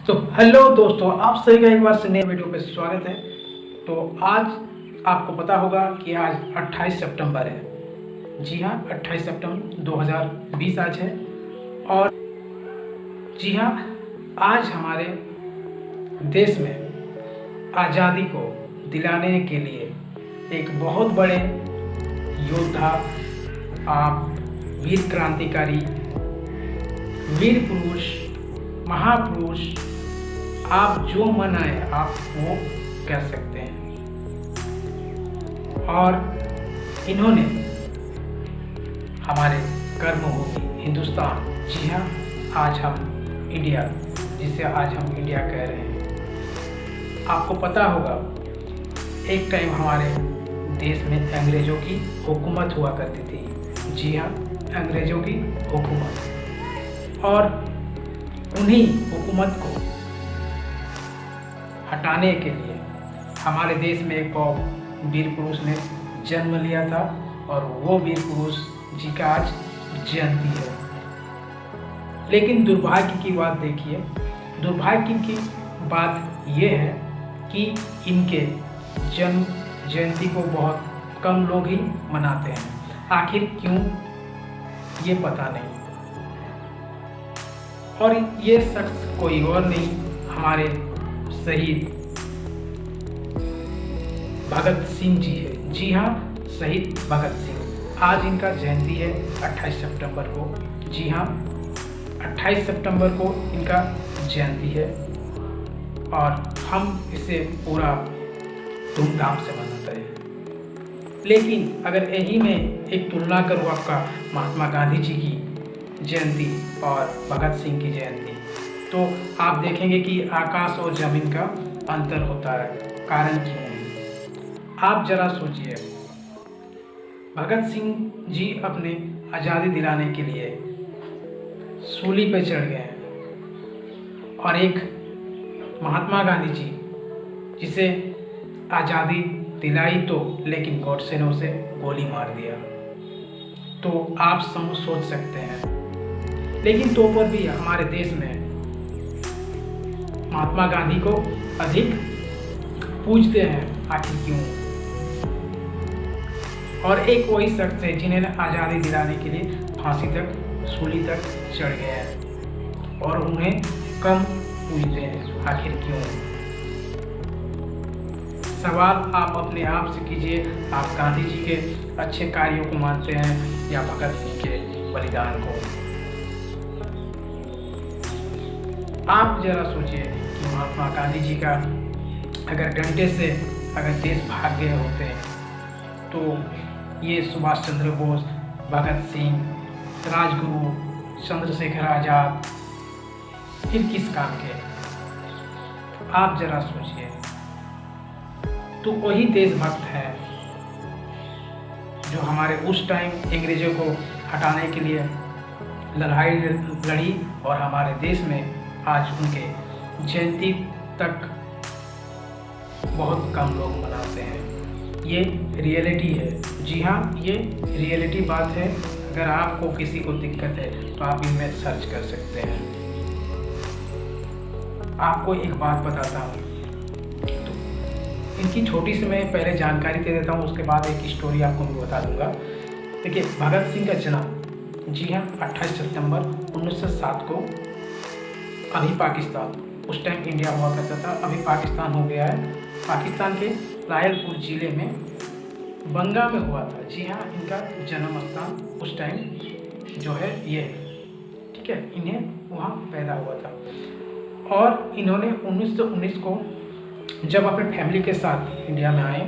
तो हेलो दोस्तों, आप सभी का एक बार से नए वीडियो पे स्वागत है। तो आज आपको पता होगा कि आज 28 सितंबर है। जी हाँ, 28 सितंबर 2020 आज है। और जी हाँ, आज हमारे देश में आज़ादी को दिलाने के लिए एक बहुत बड़े योद्धा, आप वीर क्रांतिकारी, वीर पुरुष, महापुरुष, आप जो मन आए आप वो कर सकते हैं। और इन्होंने हमारे कर्मभूमि हिंदुस्तान, जी हाँ, आज हम इंडिया, जिसे आज हम इंडिया कह रहे हैं, आपको पता होगा एक टाइम हमारे देश में अंग्रेजों की हुकूमत हुआ करती थी। जी हाँ, अंग्रेजों की हुकूमत। और उन्हीं हुकूमत को हटाने के लिए हमारे देश में एक वीर पुरुष ने जन्म लिया था, और वो वीर पुरुष जी का आज जयंती है। लेकिन दुर्भाग्य की बात देखिए, दुर्भाग्य की बात ये है कि इनके जन्म जयंती को बहुत कम लोग ही मनाते हैं। आखिर क्यों, ये पता नहीं। और ये शख्स कोई और नहीं, हमारे शहीद भगत सिंह जी है। जी हाँ, शहीद भगत सिंह, आज इनका जयंती है 28 सितंबर को। जी हाँ, 28 सितंबर को इनका जयंती है, और हम इसे पूरा धूमधाम से मनाते हैं। लेकिन अगर यही में एक तुलना करूँ आपका महात्मा गांधी जी की जयंती और भगत सिंह की जयंती, तो आप देखेंगे कि आकाश और जमीन का अंतर होता है। कारण क्यों है? आप जरा सोचिए, भगत सिंह जी अपने आज़ादी दिलाने के लिए सूली पे चढ़ गए हैं, और एक महात्मा गांधी जी, जिसे आज़ादी दिलाई तो लेकिन गॉडसे ने उसे गोली मार दिया। तो आप सोच सकते हैं। लेकिन तो पर भी हमारे देश में महात्मा गांधी को अधिक पूजते हैं। आखिर क्यों? और एक वही शख्स है जिन्हें आज़ादी दिलाने के लिए फांसी तक, सूली तक चढ़ गए हैं, और उन्हें कम पूजते हैं। आखिर क्यों? सवाल आप अपने आप से कीजिए। आप गांधी जी के अच्छे कार्यों को मानते हैं या भगत सिंह के बलिदान को? आप जरा सोचिए कि महात्मा गांधी जी का अगर डंडे से अगर देश भाग गए होते तो ये सुभाष चंद्र बोस, भगत सिंह, राजगुरु, चंद्रशेखर आजाद फिर किस काम के? आप जरा सोचिए। तो वही देशभक्त है जो हमारे उस टाइम अंग्रेजों को हटाने के लिए लड़ाई लड़ी, और हमारे देश में आज उनके जयंती तक बहुत कम लोग मनाते हैं। ये रियलिटी है। जी हाँ, ये रियलिटी बात है। अगर आपको किसी को दिक्कत है तो आप इनमें सर्च कर सकते हैं। आपको एक बात बताता हूँ, तो इनकी छोटी सी मैं पहले जानकारी दे देता हूँ, उसके बाद एक स्टोरी आपको मैं बता दूंगा। देखिए, भगत सिंह का जन्म, जी हाँ, 28 सितंबर 1907 को अभी पाकिस्तान, उस टाइम इंडिया हुआ करता था, अभी पाकिस्तान हो गया है, पाकिस्तान के रायलपुर जिले में बंगा में हुआ था। जी हाँ, इनका जन्म स्थान उस टाइम जो है ये, ठीक है, इन्हें वहाँ पैदा हुआ था। और इन्होंने 1919 को जब अपने फैमिली के साथ इंडिया में आए,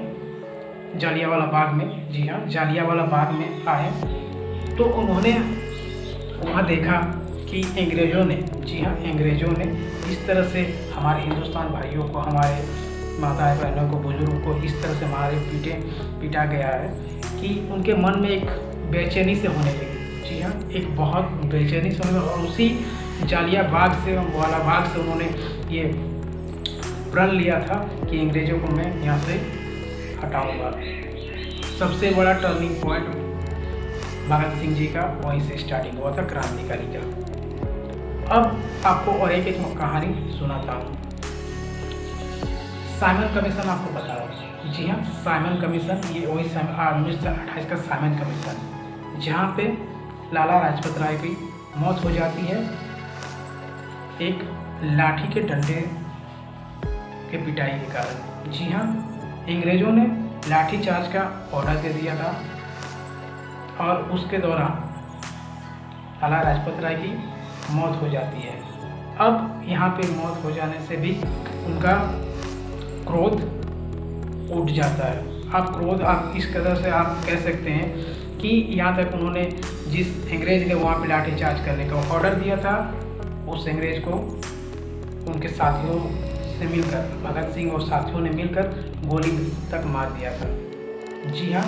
जालियांवाला बाग में, जी हाँ, जालियांवाला बाग में आए, तो उन्होंने वहाँ देखा कि अंग्रेज़ों ने, जी हाँ, अंग्रेज़ों ने इस तरह से हमारे हिंदुस्तान भाइयों को, हमारे माता बहनों को, बुजुर्गों को इस तरह से मारे पीटा गया है कि उनके मन में एक बेचैनी से होने लगी। जी हाँ, एक बहुत बेचैनी से होने, और उसी जालियांवाला बाग से उन्होंने ये प्रण लिया था कि अंग्रेज़ों को मैं यहाँ से हटाऊंगा। सबसे बड़ा टर्निंग पॉइंट भगत सिंह जी का वहीं से स्टार्टिंग हुआ था, क्रांतिकारी का। अब आपको और एक कहानी सुनाता हूँ। साइमन कमीशन आपको पता है, जी हाँ, साइमन कमीशन, ये वही 1928 का साइमन कमीशन, जहाँ पे लाला लाजपत राय की मौत हो जाती है एक लाठी के डंडे के पिटाई के कारण। जी हाँ, अंग्रेजों ने लाठी चार्ज का ऑर्डर दे दिया था और उसके दौरान लाला लाजपत राय की मौत हो जाती है। अब यहाँ पे मौत हो जाने से भी उनका क्रोध उठ जाता है। आप इस कदर से आप कह सकते हैं कि यहाँ तक उन्होंने जिस अंग्रेज ने वहाँ पे लाठी चार्ज करने का ऑर्डर दिया था, उस अंग्रेज को उनके साथियों से मिलकर, भगत सिंह और साथियों ने मिलकर गोली तक मार दिया था। जी हाँ,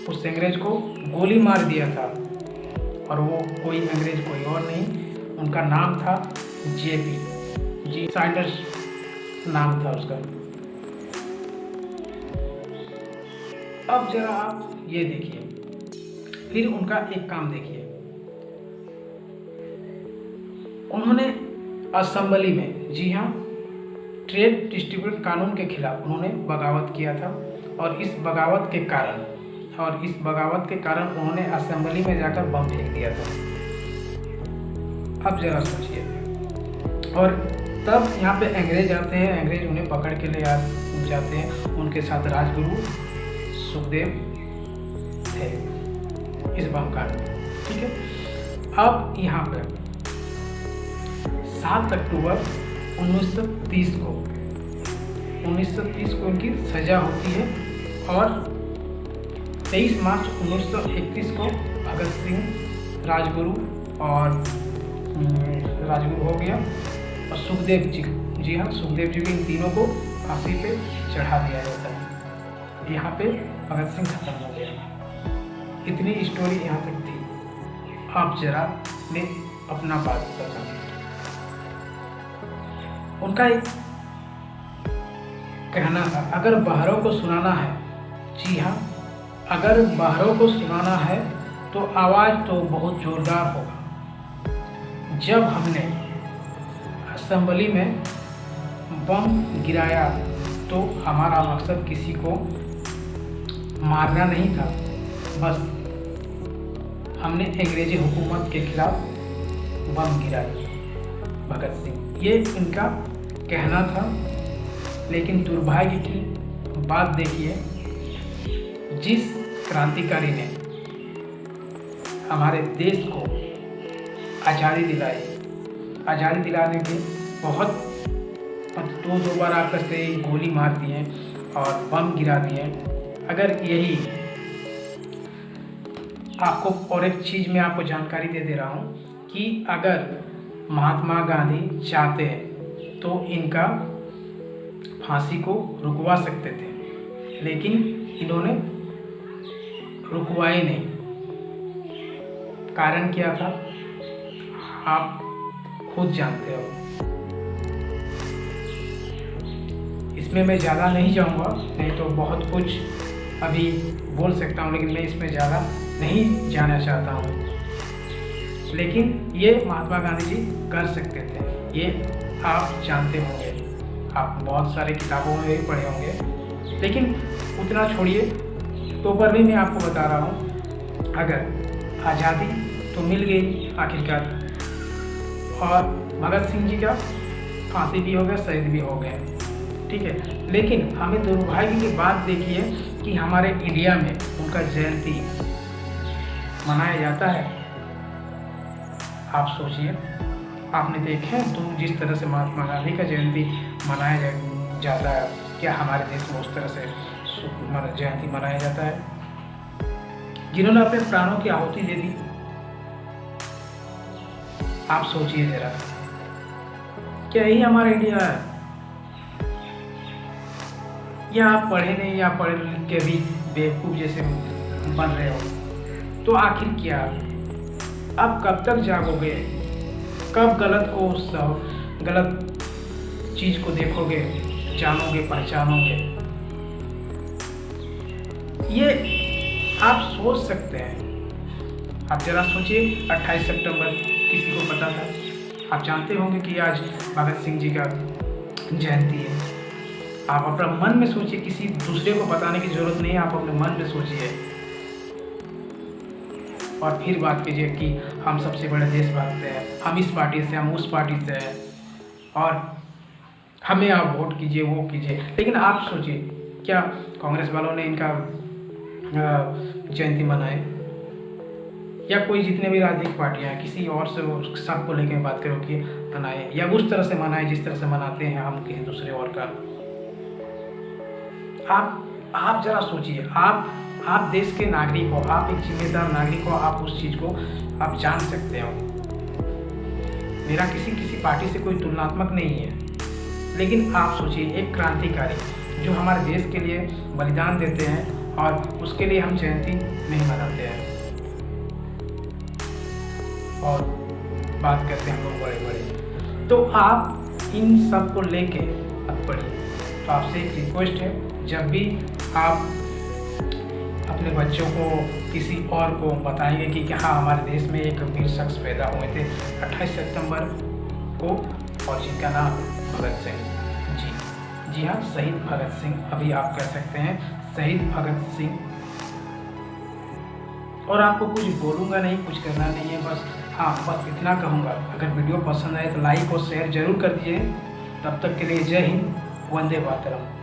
उस अंग्रेज को गोली मार दिया था और वो कोई अंग्रेज कोई और नहीं, उनका नाम था जेपी, जी साइंडर्स नाम था उसका। अब जरा आप ये देखिए, फिर उनका एक काम देखिए, उन्होंने असेंबली में, जी हाँ, ट्रेड डिस्ट्रीब्यूट कानून के खिलाफ उन्होंने बगावत किया था और इस बगावत के कारण उन्होंने असेंबली में जाकर बम फेंक दिया था। अब जरा सोचिए, और तब यहाँ पे अंग्रेज आते हैं, अंग्रेज उन्हें पकड़ के ले जाते हैं, उनके साथ राजगुरु सुखदेव थे इस बम कांड में, ठीक है। अब यहाँ पर 7 अक्टूबर 1930 को उनकी सजा होती है और 23 मार्च 1931 को भगत सिंह, राजगुरु हो गया और सुखदेव जी, जी हाँ, सुखदेव जी के इन तीनों को फांसी पे चढ़ा दिया जाता है। यहाँ पे भगत सिंह खत्म हो गया। इतनी स्टोरी यहाँ तक थी। आप जरा मैं अपना बात बताता हूँ। उनका एक कहना था, अगर बाहरों को सुनाना है, जी हाँ, अगर बाहरों को सुनाना है तो आवाज़ तो बहुत जोरदार होगा। जब हमने असेंबली में बम गिराया तो हमारा मकसद किसी को मारना नहीं था, बस हमने अंग्रेजी हुकूमत के खिलाफ बम गिराई। भगत सिंह, ये इनका कहना था। लेकिन दुर्भाग्य की बात देखिए, जिस क्रांतिकारी ने हमारे देश को आज़ादी दिलाई, आज़ादी दिलाने में बहुत दो बार आपस से गोली मार दिए और बम गिरा दिए। अगर यही आपको और एक चीज़ मैं आपको जानकारी दे रहा हूँ कि अगर महात्मा गांधी चाहते तो इनका फांसी को रुकवा सकते थे, लेकिन इन्होंने रुकवाए नहीं। कारण क्या था आप खुद जानते हो। इसमें मैं ज़्यादा नहीं जाऊंगा, नहीं तो बहुत कुछ अभी बोल सकता हूं, लेकिन मैं इसमें ज़्यादा नहीं जाना चाहता हूं। लेकिन ये महात्मा गांधी जी कर सकते थे, ये आप जानते होंगे, आप बहुत सारे किताबों में भी पढ़े होंगे। लेकिन उतना छोड़िए, तो पर भी मैं आपको बता रहा हूँ, अगर आज़ादी तो मिल गई आखिरकार, और भगत सिंह जी का फांसी भी हो गया, शहीद भी हो गए, ठीक है। लेकिन हमें दुर्भाग्य की बात देखिए कि हमारे इंडिया में उनका जयंती मनाया जाता है। आप सोचिए, आपने देखे तो जिस तरह से महात्मा गांधी का जयंती मनाया जाता है, क्या हमारे देश में उस तरह से जयंती मनाया जाता है? जिन्होंने अपने प्राणों की आहुति दे दी, आप सोचिए जरा, क्या यही हमारा इंडिया है? या आप पढ़े नहीं, या पढ़ लिख के भी बेवकूफ़ जैसे बन रहे हो? तो आखिर क्या, आप कब तक जागोगे? कब गलत चीज़ को देखोगे, जानोगे, पहचानोगे? ये आप सोच सकते हैं। आप जरा सोचिए, 28 सितंबर किसी को पता था? आप जानते होंगे कि आज भगत सिंह जी का जयंती है। आप अपना मन में सोचिए, किसी दूसरे को बताने की ज़रूरत नहीं है, आप अपने मन में सोचिए और फिर बात कीजिए कि हम सबसे बड़े देशभक्त हैं, हम इस पार्टी से, हम उस पार्टी से हैं और हमें आप वोट कीजिए, वो कीजिए। लेकिन आप सोचिए, क्या कांग्रेस वालों ने इनका जयंती मनाए, या कोई जितने भी राजनीतिक पार्टियां हैं किसी और से सबको लेकर बात करो कि मनाए, या उस तरह से मनाए जिस तरह से मनाते हैं हम किसी दूसरे और का। आप जरा सोचिए, आप देश के नागरिक हो, आप एक जिम्मेदार नागरिक हो, आप उस चीज़ को आप जान सकते हो। मेरा किसी पार्टी से कोई तुलनात्मक नहीं है, लेकिन आप सोचिए, एक क्रांतिकारी जो हमारे देश के लिए बलिदान देते हैं और उसके लिए हम जयंती नहीं मनाते हैं और बात करते हैं हम लोग बड़े। तो आप इन सब को लेके अब पढ़िए। तो आपसे एक रिक्वेस्ट है, जब भी आप अपने बच्चों को किसी और को बताएंगे कि हाँ हमारे देश में एक वीर शख्स पैदा हुए थे 28 सितंबर को और जिनका नाम भगत सिंह जी हाँ, शहीद भगत सिंह, अभी आप कह सकते हैं शहीद भगत सिंह। और आपको कुछ बोलूँगा नहीं, कुछ करना नहीं है, बस इतना कहूँगा, अगर वीडियो पसंद आए तो लाइक और शेयर जरूर कर दीजिए। तब तक के लिए जय हिंद, वंदे मातरम।